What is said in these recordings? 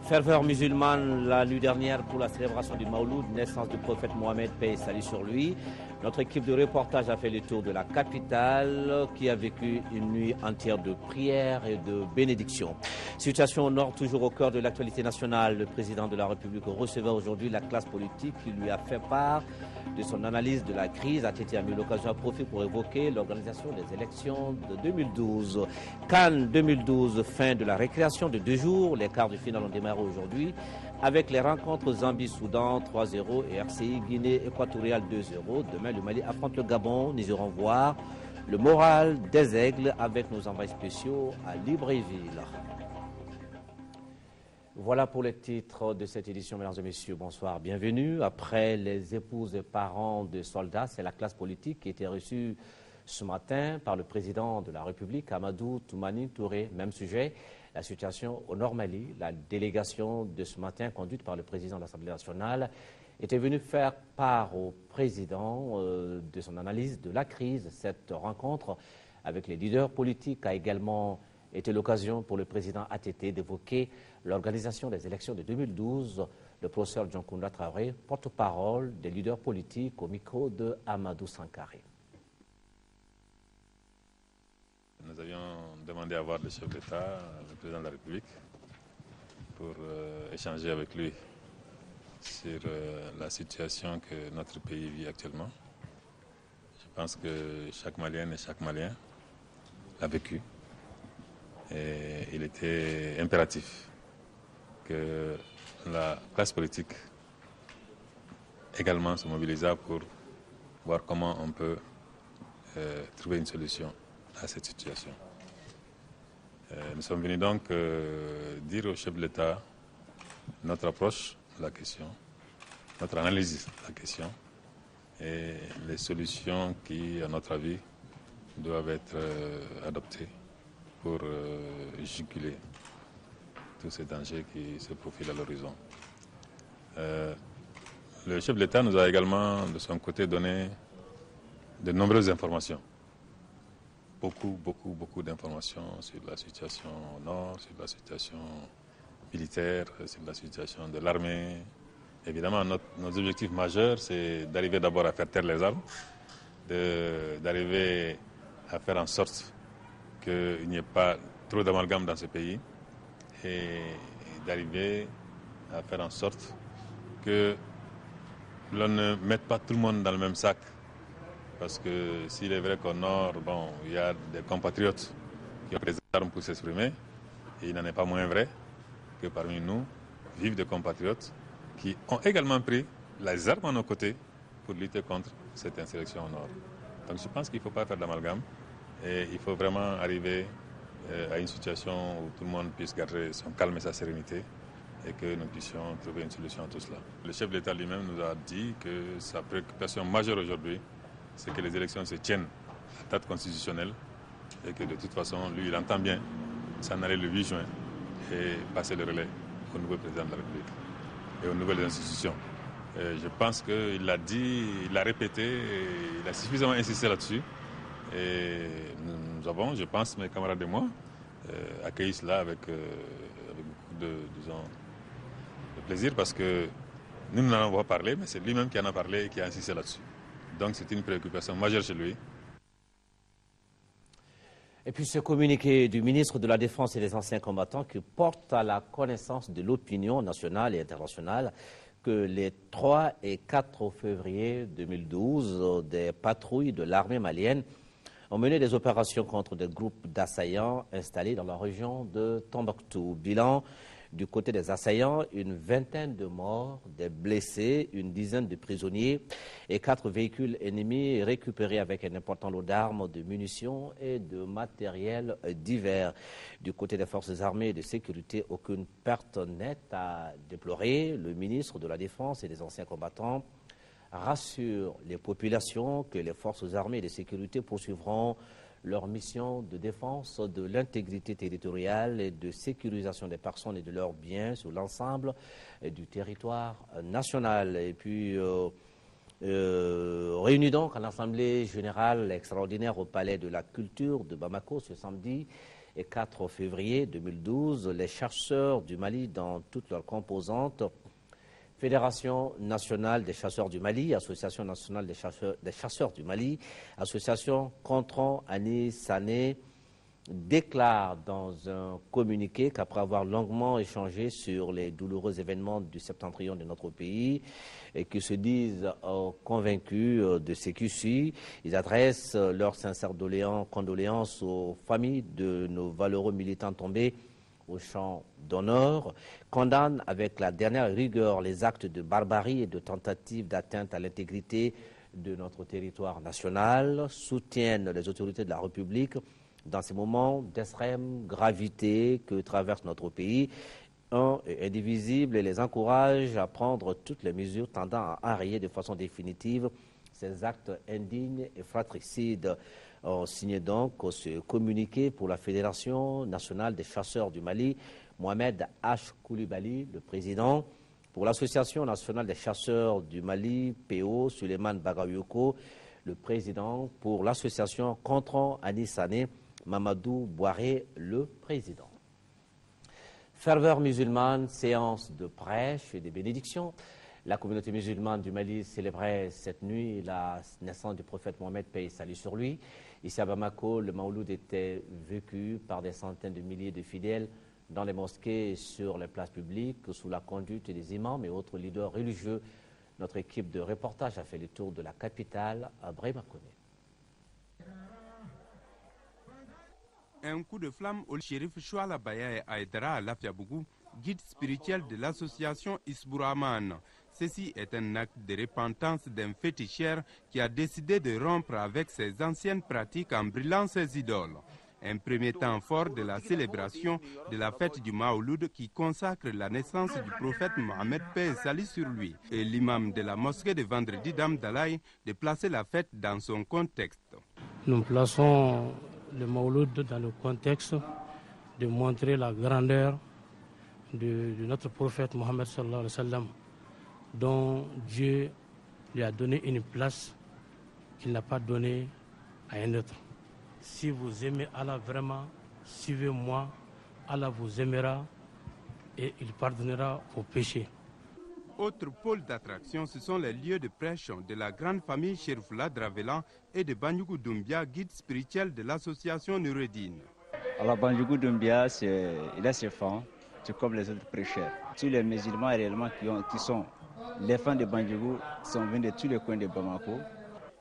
Ferveur musulmane la nuit dernière pour la célébration du Maouloud, naissance du prophète Mohamed, paix et salut sur lui. Notre équipe de reportage a fait le tour de la capitale qui a vécu une nuit entière de prières et de bénédictions. Situation au nord, toujours au cœur de l'actualité nationale. Le président de la République recevait aujourd'hui la classe politique qui lui a fait part de son analyse de la crise. ATT a mis l'occasion à profit pour évoquer l'organisation des élections de 2012. Cannes 2012, fin de la récréation de 2 jours. Les quarts de finale ont démarré aujourd'hui avec les rencontres Zambie-Soudan 3-0 et RCI Guinée-Équatoriale 2-0. Demain, le Mali affronte le Gabon. Nous irons voir le moral des aigles avec nos envoyés spéciaux à Libreville. Voilà pour les titres de cette édition, mesdames et messieurs. Bonsoir, bienvenue. Après les épouses et parents de soldats, c'est la classe politique qui a été reçue ce matin par le président de la République, Amadou Toumani Touré. Même sujet, la situation au Nord Mali. La délégation de ce matin, conduite par le président de l'Assemblée nationale, était venue faire part au président de son analyse de la crise. Cette rencontre avec les leaders politiques a également été l'occasion pour le président ATT d'évoquer l'organisation des élections de 2012. Le professeur Djankounda Traoré, porte-parole des leaders politiques au micro de Amadou Sankaré. Nous avions demandé à voir le chef d'État, le président de la République, pour échanger avec lui sur la situation que notre pays vit actuellement. Je pense que chaque Malienne et chaque Malien l'a vécu. Et il était impératif que la classe politique également se mobilisa pour voir comment on peut trouver une solution à cette situation. Nous sommes venus donc dire au chef de l'État notre approche de la question, notre analyse de la question et les solutions qui, à notre avis, doivent être adoptées pour juguler tous ces dangers qui se profilent à l'horizon. Le chef de l'État nous a également, de son côté, donné de nombreuses informations. Beaucoup d'informations sur la situation au nord, sur la situation militaire, sur la situation de l'armée. Évidemment, nos objectifs majeurs, c'est d'arriver d'abord à faire taire les armes, d'arriver à faire en sorte qu'il n'y ait pas trop d'amalgame dans ce pays et d'arriver à faire en sorte que l'on ne mette pas tout le monde dans le même sac. Parce que s'il est vrai qu'au nord, il y a des compatriotes qui ont des armes pour s'exprimer, et il n'en est pas moins vrai que parmi nous vivent des compatriotes qui ont également pris les armes à nos côtés pour lutter contre cette insurrection au nord. Donc je pense qu'il ne faut pas faire d'amalgame et il faut vraiment arriver à une situation où tout le monde puisse garder son calme et sa sérénité et que nous puissions trouver une solution à tout cela. Le chef de l'État lui-même nous a dit que sa préoccupation majeure aujourd'hui, c'est que les élections se tiennent à date constitutionnelle et que de toute façon, lui, il entend bien s'en aller le 8 juin et passer le relais au nouveau président de la République et aux nouvelles institutions. Je pense qu'il l'a dit, il l'a répété, il a suffisamment insisté là-dessus. Et nous avons, je pense, mes camarades et moi, accueilli cela avec beaucoup de plaisir parce que nous n'en avons pas parlé, mais c'est lui-même qui en a parlé et qui a insisté là-dessus. Donc c'est une préoccupation majeure chez lui. Et puis ce communiqué du ministre de la Défense et des anciens combattants qui porte à la connaissance de l'opinion nationale et internationale que les 3 et 4 février 2012, des patrouilles de l'armée malienne ont mené des opérations contre des groupes d'assaillants installés dans la région de Tombouctou. Bilan du côté des assaillants, une vingtaine de morts, des blessés, une dizaine de prisonniers et 4 véhicules ennemis récupérés avec un important lot d'armes, de munitions et de matériel divers. Du côté des forces armées et de sécurité, aucune perte nette à déplorer. Le ministre de la Défense et des anciens combattants rassure les populations que les forces armées et de sécurité poursuivront leur mission de défense de l'intégrité territoriale et de sécurisation des personnes et de leurs biens sur l'ensemble du territoire national. Et puis, réunis donc à l'Assemblée générale extraordinaire au Palais de la Culture de Bamako ce samedi, et 4 février 2012, les chasseurs du Mali dans toutes leurs composantes, Fédération nationale des chasseurs du Mali, Association nationale des chasseurs du Mali, Association Contron Ani Sané, déclarent dans un communiqué qu'après avoir longuement échangé sur les douloureux événements du septentrion de notre pays et qui se disent convaincus de ce qui suit, ils adressent leurs sincères condoléances aux familles de nos valeureux militants tombés au champ d'honneur, condamnent avec la dernière rigueur les actes de barbarie et de tentatives d'atteinte à l'intégrité de notre territoire national, soutiennent les autorités de la République dans ces moments d'extrême gravité que traverse notre pays, indivisible, et les encourage à prendre toutes les mesures tendant à enrayer de façon définitive ces actes indignes et fratricides. On signe donc ce communiqué pour la Fédération nationale des chasseurs du Mali, Mohamed H. Koulibaly, le président. Pour l'Association nationale des chasseurs du Mali, PO, Suleiman Bagayoko, le président. Pour l'association Contron Anissané, Mamadou Boiré, le président. Ferveur musulmane, séance de prêche et de bénédiction. La communauté musulmane du Mali célébrait cette nuit la naissance du prophète Mohammed, paix et salut sur lui. Ici à Bamako, le Maouloud était vécu par des centaines de milliers de fidèles dans les mosquées et sur les places publiques, sous la conduite des imams et autres leaders religieux. Notre équipe de reportage a fait le tour de la capitale à Brémakone. Un coup de flamme au shérif Chouala Bayae Aïdara à Lafiabougou, guide spirituel de l'association Isbouraman. Ceci est un acte de repentance d'un féticheur qui a décidé de rompre avec ses anciennes pratiques en brûlant ses idoles. Un premier temps fort de la célébration de la fête du Maouloud qui consacre la naissance du prophète Mohammed, paix et salut sur lui, et l'imam de la mosquée de Vendredi Dame d'Alaï de placer la fête dans son contexte. Nous plaçons le Maouloud dans le contexte de montrer la grandeur de notre prophète Mohammed sallallahu alayhi wa sallam, dont Dieu lui a donné une place qu'il n'a pas donnée à un autre. Si vous aimez Allah vraiment, suivez-moi, Allah vous aimera et il pardonnera vos péchés. Autre pôle d'attraction, ce sont les lieux de prêche de la grande famille Cherifoula Dravelan et de Banjougou Doumbia, guide spirituel de l'association Noureddine. Alors Banjougou Doumbia, il a ses fans, c'est comme les autres prêcheurs. Tous les musulmans réellement qui sont les fans de Banjougou sont venus de tous les coins de Bamako.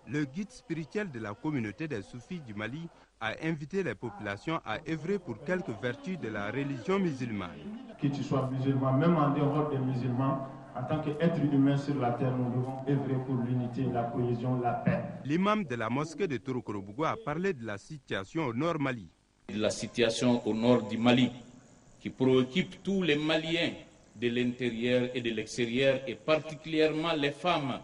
Le guide spirituel de la communauté des soufis du Mali a invité les populations à œuvrer pour quelques vertus de la religion musulmane. Que tu sois musulman, même en dehors des musulmans, en tant qu'être humain sur la terre, nous devons œuvrer pour l'unité, la cohésion, la paix. L'imam de la mosquée de Torokorobougou a parlé de la situation au nord Mali. La situation au nord du Mali qui préoccupe tous les Maliens de l'intérieur et de l'extérieur, et particulièrement les femmes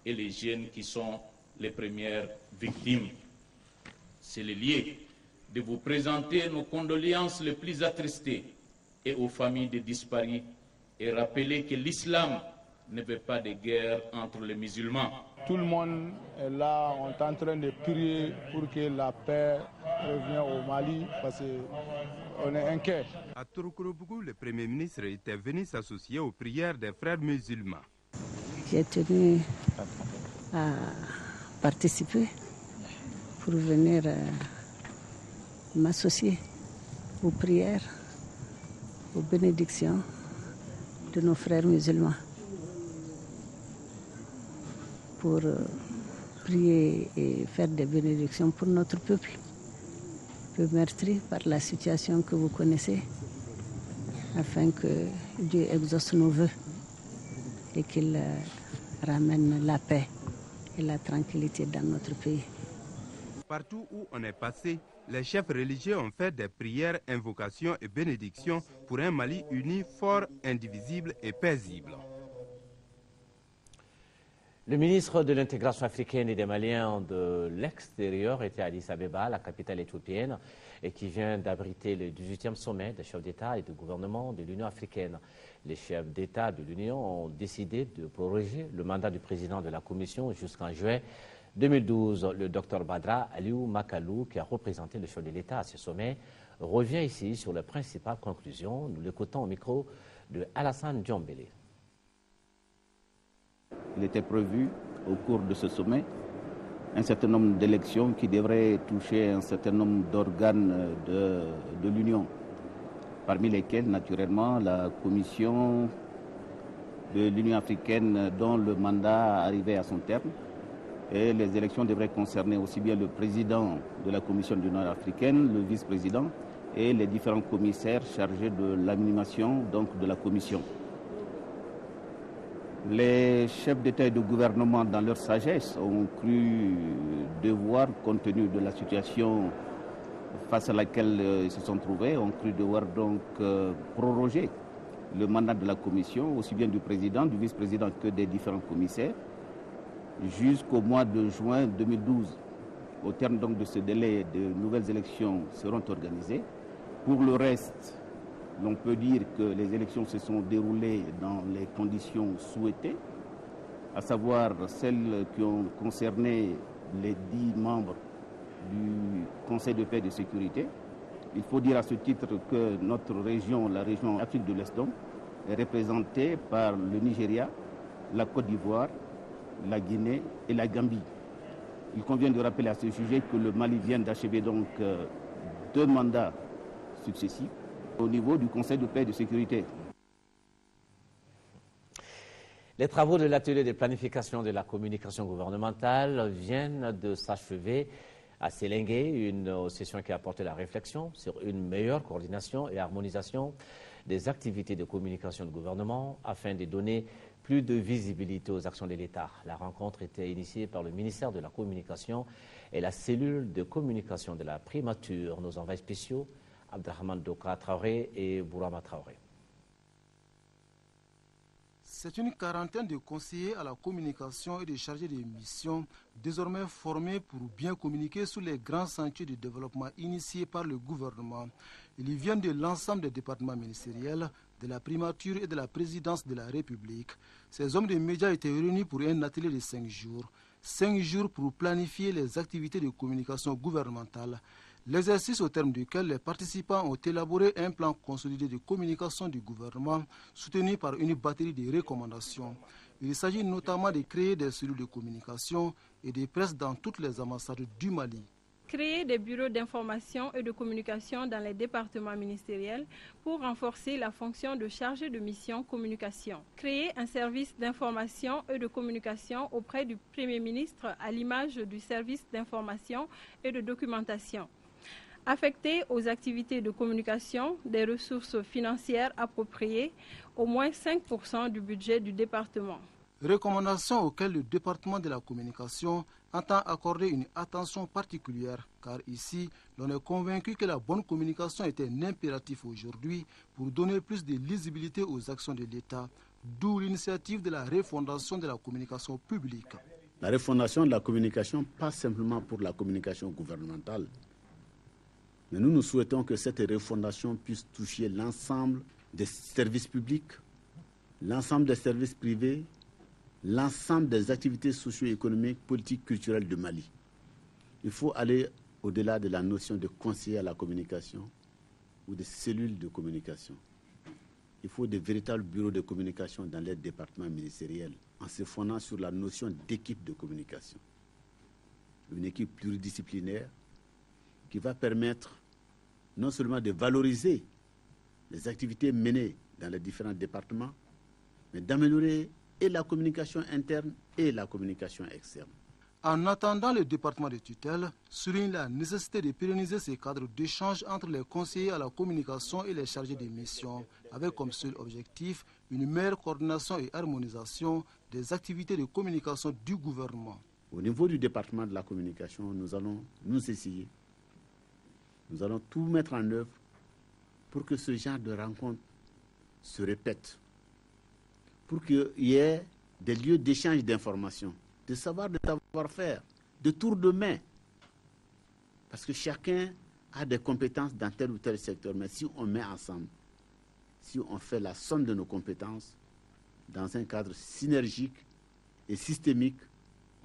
et les jeunes qui sont les premières victimes. C'est le lieu de vous présenter nos condoléances les plus attristées et aux familles des disparus, et rappeler que l'islam ne veut pas de guerre entre les musulmans. Tout le monde est là, on est en train de prier pour que la paix revienne au Mali, parce qu'on est inquiet. À Torokorobougou, le Premier ministre était venu s'associer aux prières des frères musulmans. J'ai tenu à participer pour venir m'associer aux prières, aux bénédictions de nos frères musulmans, pour prier et faire des bénédictions pour notre peuple, peu meurtri par la situation que vous connaissez, afin que Dieu exauce nos vœux et qu'il ramène la paix et la tranquillité dans notre pays. Partout où on est passé, les chefs religieux ont fait des prières, invocations et bénédictions pour un Mali uni, fort, indivisible et paisible. Le ministre de l'intégration africaine et des Maliens de l'extérieur était à Addis Abeba, la capitale éthiopienne, et qui vient d'abriter le 18e sommet des chefs d'État et de gouvernement de l'Union africaine. Les chefs d'État de l'Union ont décidé de proroger le mandat du président de la Commission jusqu'en juin 2012. Le docteur Badra Aliou Makalou, qui a représenté le chef de l'État à ce sommet, revient ici sur les principales conclusions. Nous l'écoutons au micro de Alassane Diombele. Il était prévu au cours de ce sommet un certain nombre d'élections qui devraient toucher un certain nombre d'organes de l'Union, parmi lesquels naturellement la Commission de l'Union africaine dont le mandat arrivait à son terme. Et les élections devraient concerner aussi bien le président de la Commission de l'Union africaine, le vice-président et les différents commissaires chargés de l'animation donc de la Commission. Les chefs d'État et de gouvernement, dans leur sagesse, ont cru devoir, compte tenu de la situation face à laquelle ils se sont trouvés, ont cru devoir donc proroger le mandat de la Commission, aussi bien du président, du vice-président que des différents commissaires, jusqu'au mois de juin 2012. Au terme donc de ce délai, de nouvelles élections seront organisées. Pour le reste, l'on peut dire que les élections se sont déroulées dans les conditions souhaitées, à savoir celles qui ont concerné les 10 membres du Conseil de paix et de sécurité. Il faut dire à ce titre que notre région, la région Afrique de l'Est, est représentée par le Nigeria, la Côte d'Ivoire, la Guinée et la Gambie. Il convient de rappeler à ce sujet que le Mali vient d'achever donc 2 mandats successifs au niveau du Conseil de paix et de sécurité. Les travaux de l'atelier de planification de la communication gouvernementale viennent de s'achever à Sélingué, une session qui a apporté la réflexion sur une meilleure coordination et harmonisation des activités de communication du gouvernement afin de donner plus de visibilité aux actions de l'État. La rencontre était initiée par le ministère de la Communication et la cellule de communication de la primature. Nos envoyés spéciaux, Abdrahman Doka Traoré et Bourama Traoré. C'est une quarantaine de conseillers à la communication et de chargés de mission désormais formés pour bien communiquer sur les grands chantiers de développement initiés par le gouvernement. Ils viennent de l'ensemble des départements ministériels, de la primature et de la présidence de la République. Ces hommes de médias étaient réunis pour un atelier de 5 jours. 5 jours pour planifier les activités de communication gouvernementale. L'exercice au terme duquel les participants ont élaboré un plan consolidé de communication du gouvernement soutenu par une batterie de recommandations. Il s'agit notamment de créer des cellules de communication et de presse dans toutes les ambassades du Mali. Créer des bureaux d'information et de communication dans les départements ministériels pour renforcer la fonction de chargé de mission communication. Créer un service d'information et de communication auprès du Premier ministre à l'image du service d'information et de documentation. Affecter aux activités de communication des ressources financières appropriées, au moins 5% du budget du département. Recommandations auxquelles le département de la communication entend accorder une attention particulière, car ici, l'on est convaincu que la bonne communication est un impératif aujourd'hui pour donner plus de lisibilité aux actions de l'État, d'où l'initiative de la refondation de la communication publique. La refondation de la communication, pas simplement pour la communication gouvernementale, mais nous souhaitons que cette refondation puisse toucher l'ensemble des services publics, l'ensemble des services privés, l'ensemble des activités socio-économiques, politiques, culturelles du Mali. Il faut aller au-delà de la notion de conseiller à la communication ou de cellules de communication. Il faut de véritables bureaux de communication dans les départements ministériels en se fondant sur la notion d'équipe de communication. Une équipe pluridisciplinaire qui va permettre non seulement de valoriser les activités menées dans les différents départements, mais d'améliorer et la communication interne et la communication externe. En attendant, le département de tutelle souligne la nécessité de pérenniser ces cadres d'échange entre les conseillers à la communication et les chargés de mission, avec comme seul objectif une meilleure coordination et harmonisation des activités de communication du gouvernement. Au niveau du département de la communication, nous allons nous essayer. Nous allons tout mettre en œuvre pour que ce genre de rencontres se répète, pour qu'il y ait des lieux d'échange d'informations, de savoir, de savoir-faire, de tour de main. Parce que chacun a des compétences dans tel ou tel secteur, mais si on met ensemble, si on fait la somme de nos compétences dans un cadre synergique et systémique,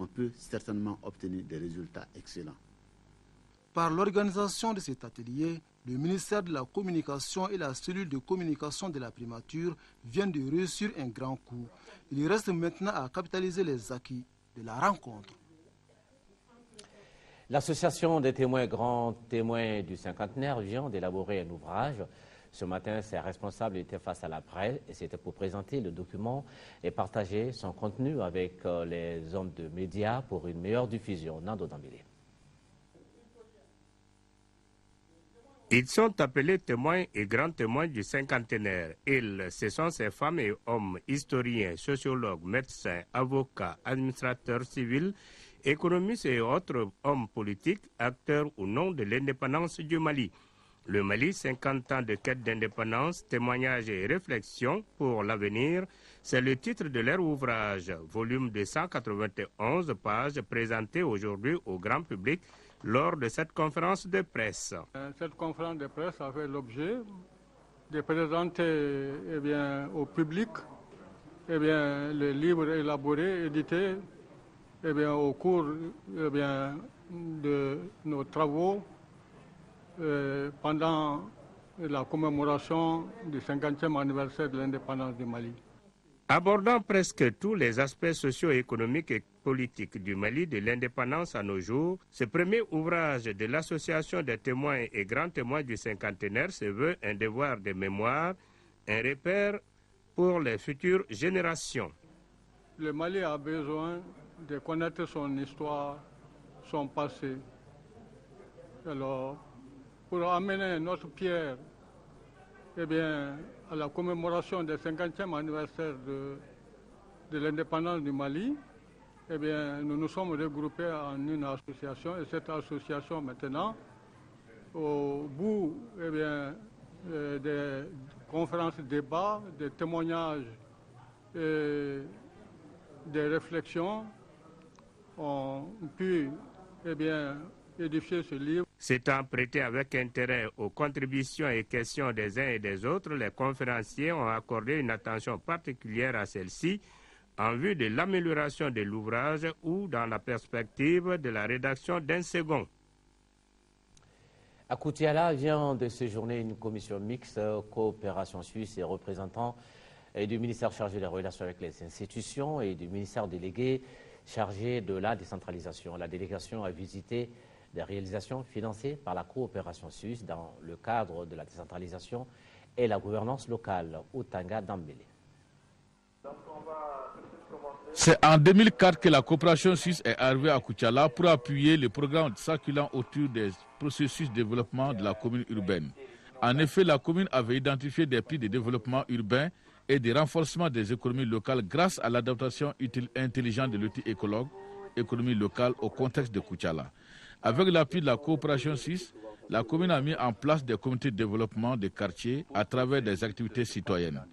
on peut certainement obtenir des résultats excellents. Par l'organisation de cet atelier, le ministère de la Communication et la cellule de communication de la primature viennent de réussir un grand coup. Il reste maintenant à capitaliser les acquis de la rencontre. L'association des témoins grands témoins du cinquantenaire vient d'élaborer un ouvrage. Ce matin, ses responsables étaient face à la presse et c'était pour présenter le document et partager son contenu avec les hommes de médias pour une meilleure diffusion. Nando Dambélé. Ils sont appelés témoins et grands témoins du cinquantenaire. Ils, ce sont ces femmes et hommes, historiens, sociologues, médecins, avocats, administrateurs civils, économistes et autres hommes politiques, acteurs ou non de l'indépendance du Mali. Le Mali, 50 ans de quête d'indépendance, témoignages et réflexions pour l'avenir, c'est le titre de leur ouvrage, volume de 191 pages présenté aujourd'hui au grand public lors de cette conférence de presse. Cette conférence de presse a fait l'objet de présenter au public les livres élaborés, édités au cours de nos travaux pendant la commémoration du 50e anniversaire de l'indépendance du Mali. Abordant presque tous les aspects socio-économiques et politiques du Mali de l'indépendance à nos jours, ce premier ouvrage de l'Association des témoins et grands témoins du cinquantenaire se veut un devoir de mémoire, un repère pour les futures générations. Le Mali a besoin de connaître son histoire, son passé. Alors, pour amener notre pierre à la commémoration du 50e anniversaire de l'indépendance du Mali, nous nous sommes regroupés en une association et cette association maintenant, au bout des conférences, débats, des témoignages et des réflexions, ont pu édifier ce livre. S'étant prêté avec intérêt aux contributions et questions des uns et des autres, les conférenciers ont accordé une attention particulière à celle-ci en vue de l'amélioration de l'ouvrage ou dans la perspective de la rédaction d'un second. À Koutiala vient de séjourner une commission mixte, coopération suisse et représentants du ministère chargé des relations avec les institutions et du ministère délégué chargé de la décentralisation. La délégation a visité des réalisations financées par la coopération suisse dans le cadre de la décentralisation et la gouvernance locale. Outanga Dambélé. C'est en 2004 que la coopération suisse est arrivée à Koutiala pour appuyer le programme s'articulant autour des processus de développement de la commune urbaine. En effet, la commune avait identifié des plis de développement urbain et de renforcement des économies locales grâce à l'adaptation intelligente de l'outil économie locale au contexte de Koutiala. Avec l'appui de la coopération suisse, la commune a mis en place des comités de développement des quartiers à travers des activités citoyennes.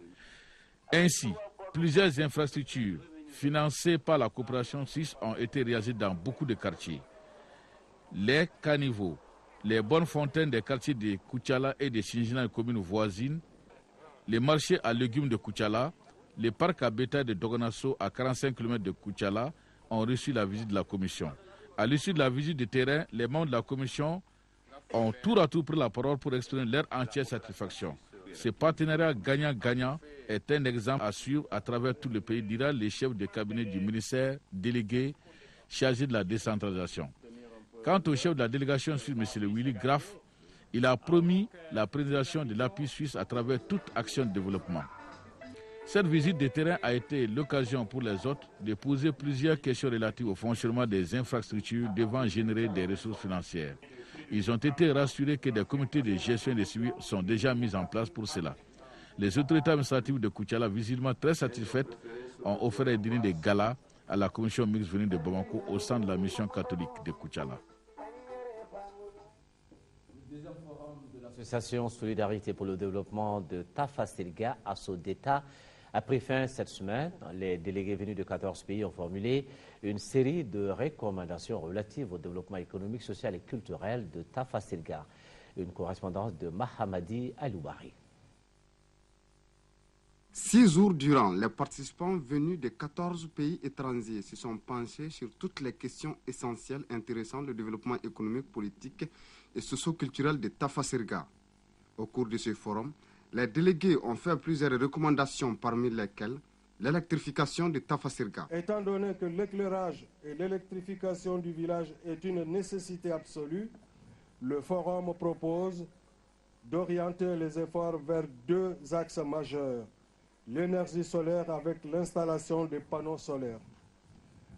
Ainsi, plusieurs infrastructures financées par la coopération suisse ont été réalisées dans beaucoup de quartiers. Les caniveaux, les bonnes fontaines des quartiers de Koutiala et de Singina, les communes voisines, les marchés à légumes de Koutiala, les parcs à bétail de Dogonasso à 45 km de Koutiala ont reçu la visite de la commission. À l'issue de la visite de terrain, les membres de la commission ont tour à tour pris la parole pour exprimer leur entière satisfaction. Ce partenariat gagnant-gagnant est un exemple à suivre à travers tout le pays, dira le chef de cabinet du ministère délégué chargé de la décentralisation. Quant au chef de la délégation suisse, M. Willy Graff, il a promis la préservation de l'appui suisse à travers toute action de développement. Cette visite de terrain a été l'occasion pour les autres de poser plusieurs questions relatives au fonctionnement des infrastructures devant générer des ressources financières. Ils ont été rassurés que des comités de gestion et de suivi sont déjà mis en place pour cela. Les autorités administratives de Koutiala, visiblement très satisfaites, ont offert un dîner de gala à la commission mixte venue de Bamako au sein de la mission catholique de Koutiala. L'association Solidarité pour le développement de Tafaselga, ASODETA, a pris fin cette semaine. Les délégués venus de 14 pays ont formulé une série de recommandations relatives au développement économique, social et culturel de Tafaselga. Une correspondance de Mahamadi Aloubari. 6 jours durant, les participants venus de 14 pays étrangers se sont penchés sur toutes les questions essentielles intéressant le développement économique, politique et socio-culturel de Tafasirga. Au cours de ce forum, les délégués ont fait plusieurs recommandations parmi lesquelles l'électrification de Tafasirga. Étant donné que l'éclairage et l'électrification du village est une nécessité absolue, le forum propose d'orienter les efforts vers 2 axes majeurs. L'énergie solaire avec l'installation des panneaux solaires.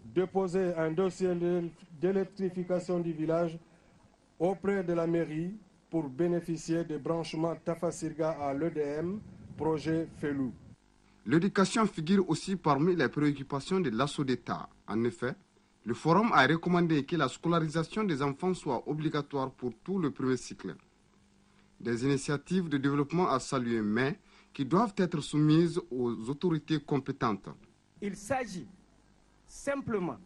Déposer un dossier d'électrification du village auprès de la mairie pour bénéficier des branchements Tafasirga à l'EDM, projet FELU. L'éducation figure aussi parmi les préoccupations de l'assaut d'État. En effet, le forum a recommandé que la scolarisation des enfants soit obligatoire pour tout le premier cycle. Des initiatives de développement à saluer, mais qui doivent être soumises aux autorités compétentes. Il s'agit simplement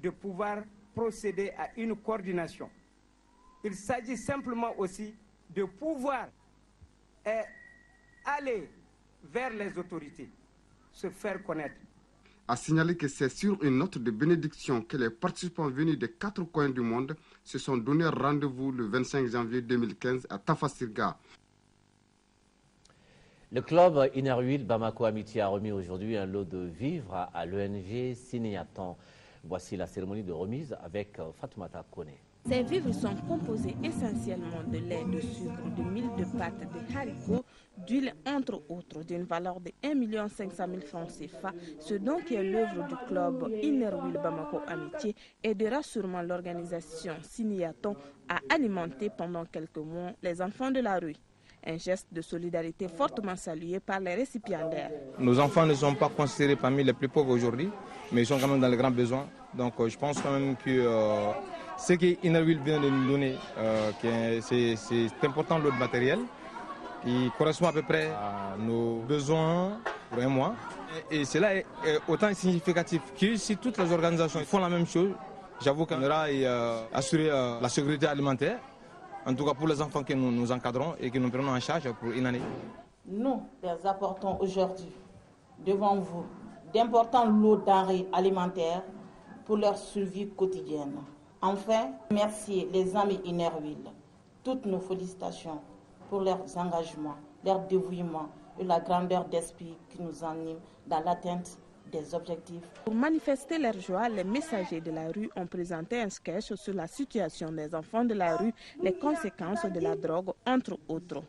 de pouvoir procéder à une coordination. Il s'agit simplement aussi de pouvoir aller vers les autorités, se faire connaître. A signaler que c'est sur une note de bénédiction que les participants venus des 4 coins du monde se sont donné rendez-vous le 25 janvier 2015 à Tafasirga. Le club Innerville Bamako Amitié a remis aujourd'hui un lot de vivres à l'ONG Signaton. Voici la cérémonie de remise avec Fatoumata Kone. Ces vivres sont composés essentiellement de lait, de sucre, de mil, de pâtes, de haricots, d'huile, entre autres, d'une valeur de 1 500 000 francs CFA. Ce don qui est l'œuvre du club Innerville Bamako Amitié aidera sûrement l'organisation Signaton à alimenter pendant quelques mois les enfants de la rue. Un geste de solidarité fortement salué par les récipiendaires. Nos enfants ne sont pas considérés parmi les plus pauvres aujourd'hui, mais ils sont quand même dans les grands besoins. Donc je pense quand même que ce qu'Innerville vient de nous donner, c'est important, l'autre matériel, qui correspond à peu près à nos besoins pour un mois. Et cela est autant significatif que si toutes les organisations font la même chose, j'avoue qu'on aura assuré la sécurité alimentaire. En tout cas pour les enfants que nous encadrons et que nous prenons en charge pour une année. Nous les apportons aujourd'hui devant vous d'importants lots denrées alimentaires pour leur survie quotidienne. Enfin, remercier les amis Innerville. Toutes nos félicitations pour leurs engagements, leur dévouement et la grandeur d'esprit qui nous anime dans l'atteinte des objectifs. Pour manifester leur joie, les messagers de la rue ont présenté un sketch sur la situation des enfants de la rue, les conséquences de la drogue, entre autres.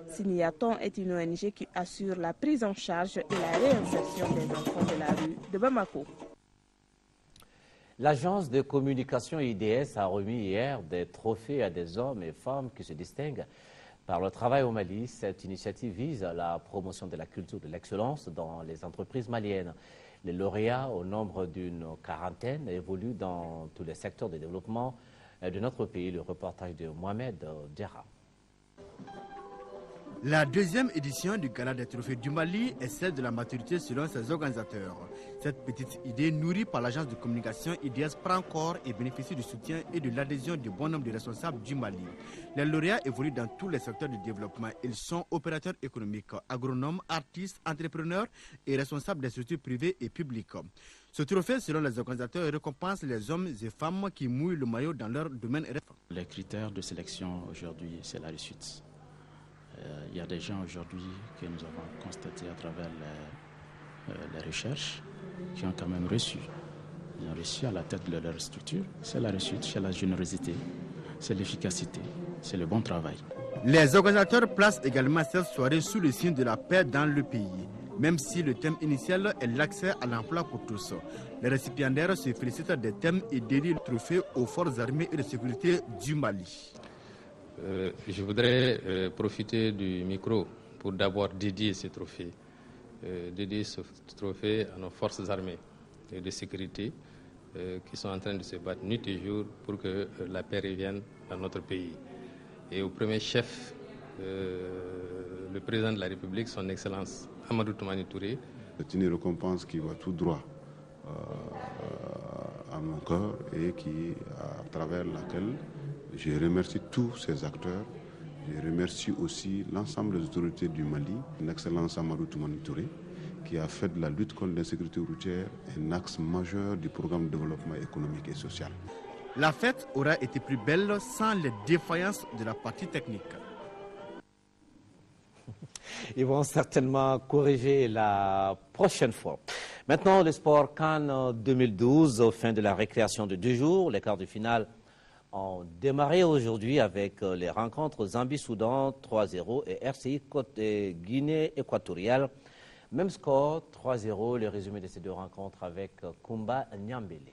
Signaton est une ONG qui assure la prise en charge et la réinsertion des enfants de la rue de Bamako. L'agence de communication IDS a remis hier des trophées à des hommes et femmes qui se distinguent par le travail au Mali. Cette initiative vise la promotion de la culture de l'excellence dans les entreprises maliennes. Les lauréats, au nombre d'une quarantaine, évoluent dans tous les secteurs de développement de notre pays. Le reportage de Mohamed Diarra. La deuxième édition du Gala des Trophées du Mali est celle de la maturité selon ses organisateurs. Cette petite idée, nourrie par l'agence de communication IDS, prend corps et bénéficie du soutien et de l'adhésion du bon nombre de responsables du Mali. Les lauréats évoluent dans tous les secteurs du développement. Ils sont opérateurs économiques, agronomes, artistes, entrepreneurs et responsables des structures privées et publiques. Ce trophée, selon les organisateurs, récompense les hommes et femmes qui mouillent le maillot dans leur domaine. Les critères de sélection aujourd'hui, c'est la réussite. Il y a des gens aujourd'hui que nous avons constatés à travers les recherches qui ont quand même reçu. Ils ont reçu à la tête de leur structure. C'est la réussite, c'est la générosité, c'est l'efficacité, c'est le bon travail. Les organisateurs placent également cette soirée sous le signe de la paix dans le pays. Même si le thème initial est l'accès à l'emploi pour tous. Les récipiendaires se félicitent des thèmes et dédient le trophée aux forces armées et de sécurité du Mali. Je voudrais profiter du micro pour d'abord dédier ce trophée. Dédier ce trophée à nos forces armées et de sécurité qui sont en train de se battre nuit et jour pour que la paix revienne dans notre pays. Et au premier chef, le président de la République, son Excellence Amadou Toumani Touré. C'est une récompense qui va tout droit à mon cœur et à travers laquelle je remercie tous ces acteurs Je remercie aussi l'ensemble des autorités du Mali, l'excellence Amadou Toumani Touré, qui a fait de la lutte contre l'insécurité routière un axe majeur du programme de développement économique et social. La fête aura été plus belle sans les défaillances de la partie technique. Ils vont certainement corriger la prochaine fois. Maintenant, le sport CAN 2012, au fin de la récréation de 2 jours, les quarts de finale ont démarré aujourd'hui avec les rencontres Zambie-Soudan 3-0 et RCI Guinée équatoriale. Même score, 3-0, le résumé de ces 2 rencontres avec Kumba Nyambele.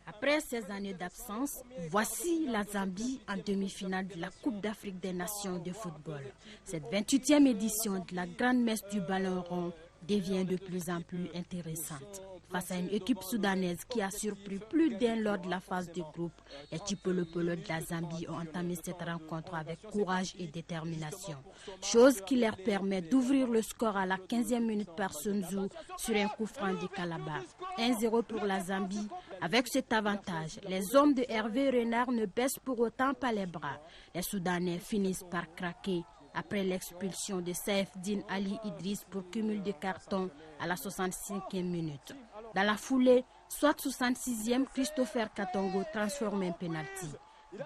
Après 16 années d'absence, voici la Zambie en demi-finale de la Coupe d'Afrique des Nations de football. Cette 28e édition de la grande messe du ballon rond devient de plus en plus intéressante. Face à une équipe soudanaise qui a surpris plus d'un lors de la phase de groupe, les Tipolo-Polo de la Zambie ont entamé cette rencontre avec courage et détermination. Chose qui leur permet d'ouvrir le score à la 15e minute par Sun Tzu sur un coup franc de Calabar. 1-0 pour la Zambie. Avec cet avantage, les hommes de Hervé Renard ne baissent pour autant pas les bras. Les Soudanais finissent par craquer après l'expulsion de Saïf-Din Ali Idriss pour cumul de cartons à la 65e minute. Dans la foulée, soit 66e, Christopher Katongo transforme un penalty.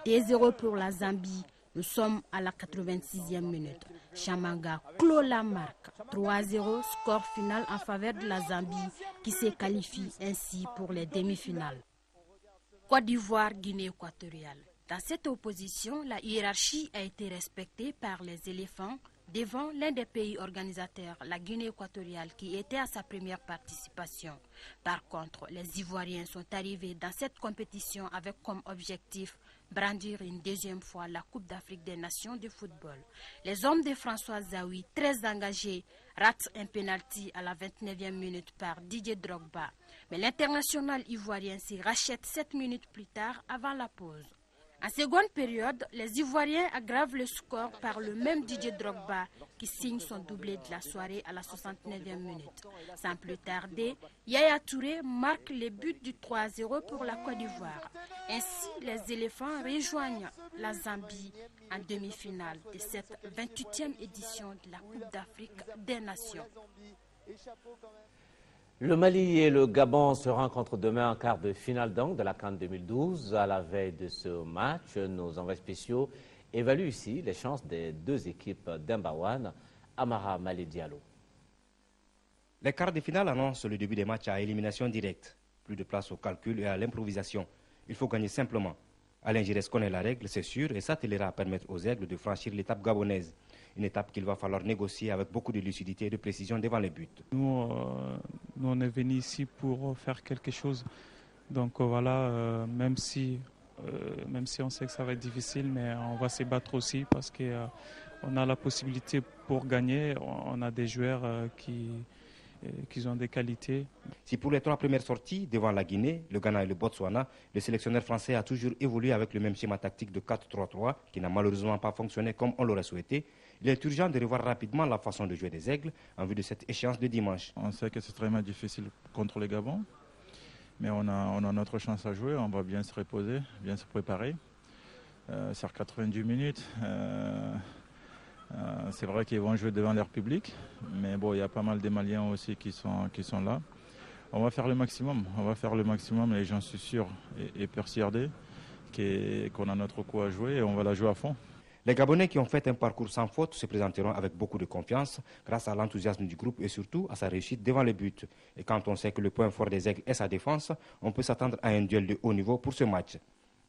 2-0 pour la Zambie. Nous sommes à la 86e minute. Chamanga clôt la marque. 3-0, score final en faveur de la Zambie qui se qualifie ainsi pour les demi-finales. Côte d'Ivoire, Guinée équatoriale. Dans cette opposition, la hiérarchie a été respectée par les éléphants devant l'un des pays organisateurs, la Guinée équatoriale, qui était à sa première participation. Par contre, les Ivoiriens sont arrivés dans cette compétition avec comme objectif brandir une deuxième fois la Coupe d'Afrique des Nations de football. Les hommes de François Zawi, très engagés, ratent un penalty à la 29e minute par Didier Drogba. Mais l'international ivoirien s'y rachète 7 minutes plus tard avant la pause. En seconde période, les Ivoiriens aggravent le score par le même Didier Drogba qui signe son doublé de la soirée à la 69e minute. Sans plus tarder, Yaya Touré marque le but du 3-0 pour la Côte d'Ivoire. Ainsi, les éléphants rejoignent la Zambie en demi-finale de cette 28e édition de la Coupe d'Afrique des Nations. Le Mali et le Gabon se rencontrent demain en quart de finale donc de la CAN 2012. À la veille de ce match, nos envoyés spéciaux évaluent ici les chances des 2 équipes d'Embawan, Amara Malé Diallo. Les quarts de finale annoncent le début des matchs à élimination directe. Plus de place au calcul et à l'improvisation. Il faut gagner simplement. Alain Giresse connaît la règle, c'est sûr, et s'attellera à permettre aux Aigles de franchir l'étape gabonaise. Une étape qu'il va falloir négocier avec beaucoup de lucidité et de précision devant les buts. Nous, on est venus ici pour faire quelque chose. Donc voilà, même si on sait que ça va être difficile, mais on va se battre aussi parce qu'on a la possibilité pour gagner. On a des joueurs qui ont des qualités. Si pour les 3 premières sorties, devant la Guinée, le Ghana et le Botswana, le sélectionneur français a toujours évolué avec le même schéma tactique de 4-3-3 qui n'a malheureusement pas fonctionné comme on l'aurait souhaité, il est urgent de revoir rapidement la façon de jouer des Aigles en vue de cette échéance de dimanche. On sait que c'est extrêmement difficile contre les Gabon, mais on a notre chance à jouer, on va bien se reposer, bien se préparer. Sur 90 minutes, c'est vrai qu'ils vont jouer devant leur public, mais bon, il y a pas mal de Maliens aussi qui sont là. On va faire le maximum, et j'en suis sûr et persuadé qu'on a notre coup à jouer et on va la jouer à fond. Les Gabonais qui ont fait un parcours sans faute se présenteront avec beaucoup de confiance grâce à l'enthousiasme du groupe et surtout à sa réussite devant les buts. Et quand on sait que le point fort des Aigles est sa défense, on peut s'attendre à un duel de haut niveau pour ce match.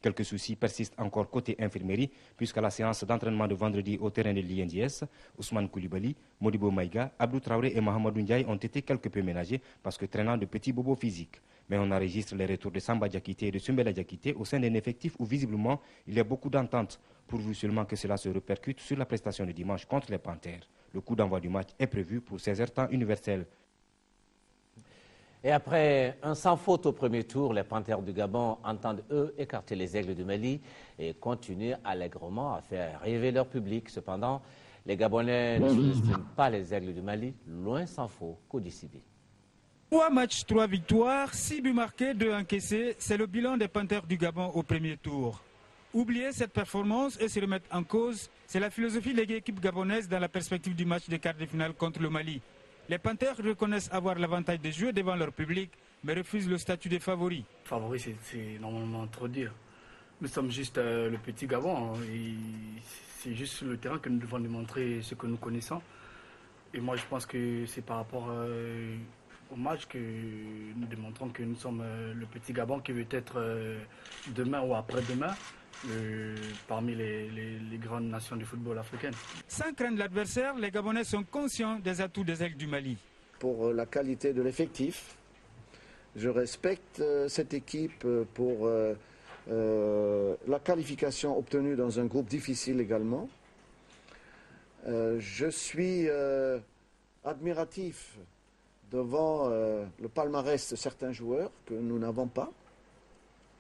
Quelques soucis persistent encore côté infirmerie, puisqu'à la séance d'entraînement de vendredi au terrain de l'INDS, Ousmane Koulibaly, Modibo Maïga, Abdou Traoré et Mahamadou Ndiaye ont été quelque peu ménagés parce que traînant de petits bobos physiques. Mais on enregistre les retours de Samba Diakité et de Sumbela Diakité au sein d'un effectif où visiblement il y a beaucoup d'entente, pourvu seulement que cela se répercute sur la prestation de dimanche contre les Panthères. Le coup d'envoi du match est prévu pour 16h temps universel. Et après un sans faute au premier tour, les Panthères du Gabon entendent, eux, écarter les Aigles du Mali et continuer allègrement à faire rêver leur public. Cependant, les Gabonais ne sous-estiment pas les Aigles du Mali, loin s'en faut, Kodisibi. 3 matchs, 3 victoires, 6 buts marqués, 2 encaissés. C'est le bilan des Panthères du Gabon au premier tour. Oublier cette performance et se remettre en cause, c'est la philosophie de l'équipe gabonaise dans la perspective du match de quart de finale contre le Mali. Les Panthères reconnaissent avoir l'avantage de jouer devant leur public, mais refusent le statut de favori. Favori, c'est normalement trop dur. Nous sommes juste le petit Gabon. C'est juste sur le terrain que nous devons démontrer ce que nous connaissons. Et moi, je pense que c'est par rapport au match que nous démontrons que nous sommes le petit Gabon qui veut être demain ou après-demain parmi les grandes nations du football africain. Sans craindre l'adversaire, les Gabonais sont conscients des atouts des Aigles du Mali. Pour la qualité de l'effectif, je respecte cette équipe pour la qualification obtenue dans un groupe difficile également. Je suis admiratif devant le palmarès de certains joueurs que nous n'avons pas.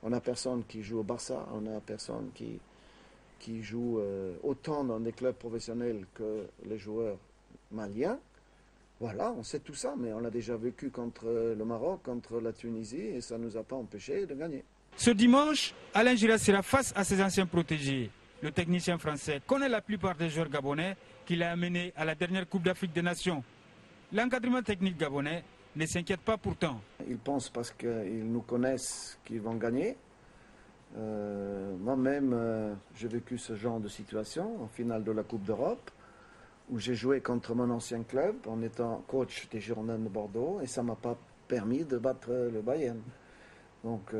On n'a personne qui joue au Barça, on n'a personne qui joue autant dans des clubs professionnels que les joueurs maliens. Voilà, on sait tout ça, mais on l'a déjà vécu contre le Maroc, contre la Tunisie, et ça ne nous a pas empêchés de gagner. Ce dimanche, Alain Giresse sera face à ses anciens protégés. Le technicien français connaît la plupart des joueurs gabonais qu'il a amenés à la dernière Coupe d'Afrique des Nations. L'encadrement technique gabonais ne s'inquiète pas pourtant. Ils pensent parce qu'ils nous connaissent qu'ils vont gagner. Moi-même, j'ai vécu ce genre de situation en finale de la Coupe d'Europe, où j'ai joué contre mon ancien club en étant coach des Girondins de Bordeaux, et ça ne m'a pas permis de battre le Bayern. Donc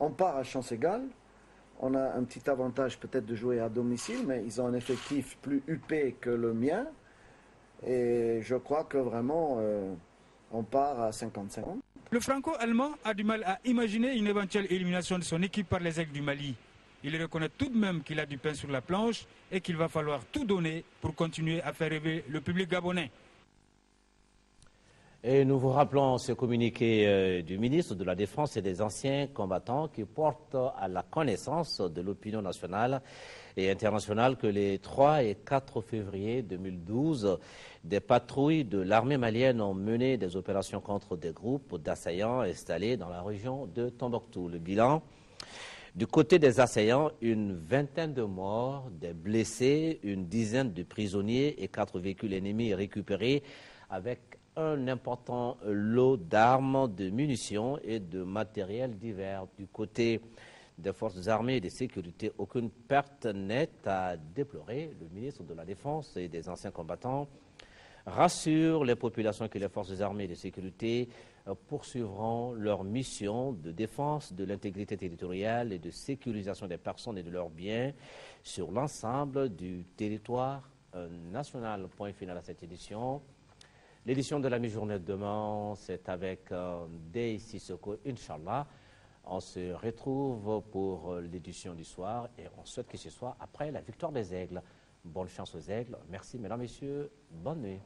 on part à chance égale. On a un petit avantage peut-être de jouer à domicile, mais ils ont un effectif plus huppé que le mien. Et je crois que vraiment, on part à 50-50. Le franco-allemand a du mal à imaginer une éventuelle élimination de son équipe par les Aigles du Mali. Il reconnaît tout de même qu'il a du pain sur la planche et qu'il va falloir tout donner pour continuer à faire rêver le public gabonais. Et nous vous rappelons ce communiqué du ministre de la Défense et des anciens combattants qui porte à la connaissance de l'opinion nationale et internationale que les 3 et 4 février 2012, des patrouilles de l'armée malienne ont mené des opérations contre des groupes d'assaillants installés dans la région de Tombouctou. Le bilan: du côté des assaillants, une vingtaine de morts, des blessés, une dizaine de prisonniers et 4 véhicules ennemis récupérés avec un important lot d'armes, de munitions et de matériel divers. Du côté des forces armées et de sécurité, aucune perte nette à déplorer. Le ministre de la Défense et des anciens combattants rassure les populations que les forces armées et de sécurité poursuivront leur mission de défense de l'intégrité territoriale et de sécurisation des personnes et de leurs biens sur l'ensemble du territoire national. Point final à cette édition. L'édition de la mi-journée de demain, c'est avec Dey Sissoko, Inch'Allah. On se retrouve pour l'édition du soir et on souhaite que ce soit après la victoire des Aigles. Bonne chance aux Aigles. Merci, mesdames, messieurs. Bonne nuit.